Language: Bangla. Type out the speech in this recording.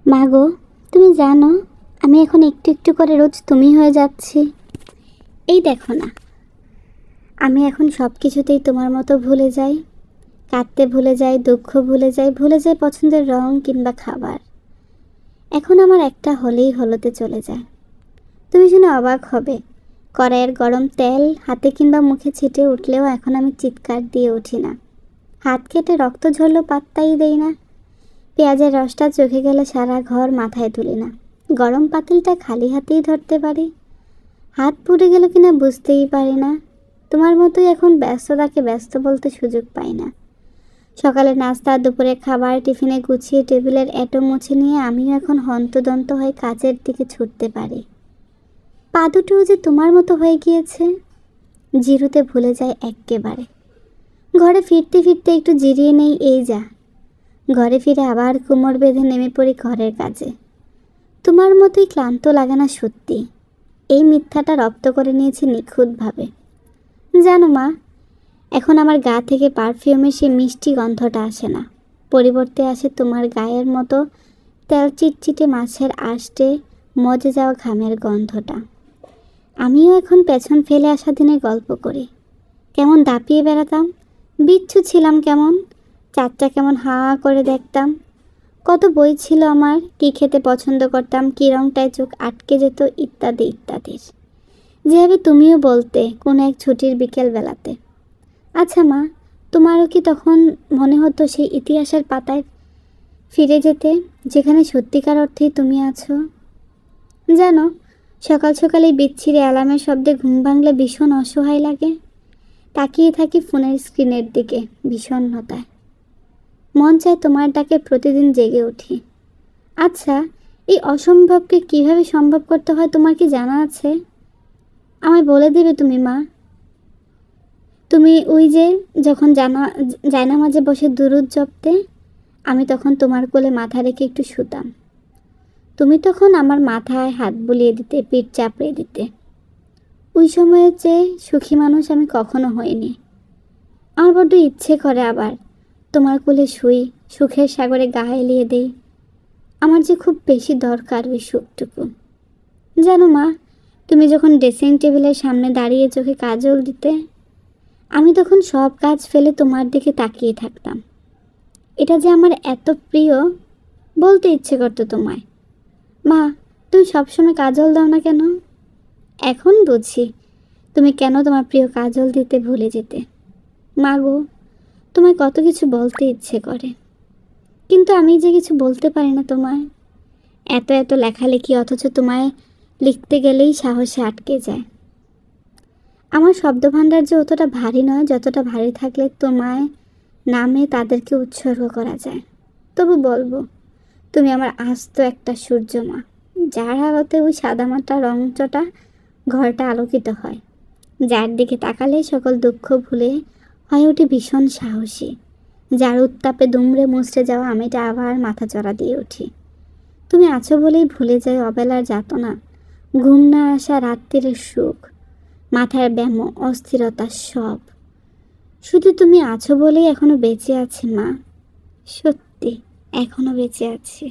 মা গো, তুমি জানো আমি এখন একটু একটু করে রোজ তুমি হয়ে যাচ্ছি। এই দেখো না, আমি এখন সব কিছুতেই তোমার মতো ভুলে যাই, কাঁদতে ভুলে যাই, দুঃখ ভুলে যাই, ভুলে যাই পছন্দের রং কিংবা খাবার। এখন আমার একটা হলেই হলোতে চলে যায়। তুমি শুনে অবাক হবে, কড়াইয়ের গরম তেল হাতে কিংবা মুখে ছিটে উঠলেও এখন আমি চিৎকার দিয়ে উঠি না। হাত কেটে রক্ত ঝরলেও পাত্তাই দেই না। পেঁয়াজের রসটা চোখে গেলে সারা ঘর মাথায় তুলি না। গরম পাতিলটা খালি হাতেই ধরতে পারি, হাত পুড়ে গেল কিনা বুঝতেই পারি না। তোমার মতোই এখন ব্যস্ততাকে ব্যস্ত বলতে সুযোগ পাই না। সকালে নাস্তা, দুপুরে খাবার, টিফিনে গুছিয়ে টেবিলের এঁটো মুছে নিয়ে আমিও এখন হন্তদন্ত হয়ে কাজের দিকে ছুটতে পারি। পা দুটোও যে তোমার মতো হয়ে গিয়েছে, জিরুতে ভুলে যায় এক্কেবারে। ঘরে ফিরতে ফিরতে একটু জিরিয়ে নেই, এই যা। ঘরে ফিরে আবার কোমর বেঁধে নেমে পড়ি ঘরের কাজে। তোমার মতোই ক্লান্ত লাগে না সত্যি। এই মিথ্যাটা রপ্ত করে নিয়েছি নিখুঁতভাবে। জানো মা, এখন আমার গা থেকে পারফিউমের সেই মিষ্টি গন্ধটা আসে না। পরিবর্তে আসে তোমার গায়ের মতো তেল চিটচিটে মাছের আঁশটে মজে যাওয়া ঘামের গন্ধটা। আমিও এখন পেছন ফেলে আসা দিনে গল্প করি। কেমন দাপিয়ে বেড়াতাম, বিচ্ছু ছিলাম কেমন, চারটা কেমন হাঁ করে দেখতাম। কত বই ছিল আমার, কী খেতে পছন্দ করতাম, কী রংটায় চোখ আটকে যেত, ইত্যাদি ইত্যাদি। যেভাবে তুমিও বলতে কোনো এক ছুটির বিকেল বেলাতে, আচ্ছা মা, তোমারও কি তখন মনে হতো সেই ইতিহাসের পাতায় ফিরে যেতে, যেখানে সত্যিকার অর্থেই তুমি আছো? জানো, সকাল সকাল এই বিচ্ছিরি অ্যালার্মের শব্দে ঘুম ভাঙলে ভীষণ অসহায় লাগে। তাকিয়ে থাকি ফোনের স্ক্রিনের দিকে বিষণ্ণতায়। মন চায় তোমার ডাকে প্রতিদিন জেগে উঠি। আচ্ছা, এই অসম্ভবকে কিভাবে সম্ভব করতে হয় তোমার কি জানা আছে? আমায় বলে দেবে তুমি মা? তুমি ওই যে যখন জায়নামাজে বসে দুরূদ জপতে, আমি তখন তোমার কোলে মাথা রেখে একটু শুতাম। তুমি তখন আমার মাথায় হাত বুলিয়ে দিতে, পিঠ চাপড়ে দিতে। ওই সময়ের চেয়ে সুখী মানুষ আমি কখনো হইনি। আমার বড্ড ইচ্ছে করে আবার তোমার কোলে শুই, সুখের সাগরে গা এলিয়ে দেই। আমার যে খুব বেশি দরকার ওই সুখটুকু। জানো মা, তুমি যখন ড্রেসিং টেবিলের সামনে দাঁড়িয়ে চোখে কাজল দিতে, আমি তখন সব কাজ ফেলে তোমার দিকে তাকিয়ে থাকতাম। এটা যে আমার এত প্রিয়, বলতে ইচ্ছে করতো তোমায়। মা, তুমি সবসময় কাজল দাও না কেন? এখন বুঝি তুমি কেন তোমার প্রিয় কাজল দিতে ভুলে যেতে। মা গো, তোমায় কত কিছু বলতে ইচ্ছে করে, কিন্তু আমি যে কিছু বলতে পারি না তোমায়। এত এত লেখালেখি, অথচ তোমায় লিখতে গেলেই সাহসে আটকে যায়। আমার শব্দভাণ্ডার যে অতটা ভারী নয়, যতটা ভারী থাকলে তোমায় নামে তাদেরকে উৎসর্গ করা যায়। তবু বলবো, তুমি আমার আস্ত একটা সূর্য মা, যার আলোতে ওই সাদামাটা রংচটা ঘরটা আলোকিত হয়, যার দিকে তাকালে সকল দুঃখ ভুলে হয়ে ওঠে ভীষণ সাহসী, যার উত্তাপে দুমড়ে মুচড়ে যাওয়া আমিটা আবার মাথা চড়া দিয়ে উঠি। তুমি আছো বলেই ভুলে যাই অবেলার যাতনা, ঘুম না আসা রাত্রির সুখ, মাথার ব্যামো, অস্থিরতা সব। শুধু তুমি আছো বলেই এখনো বেঁচে আছি মা, সত্যি এখনো বেঁচে আছি।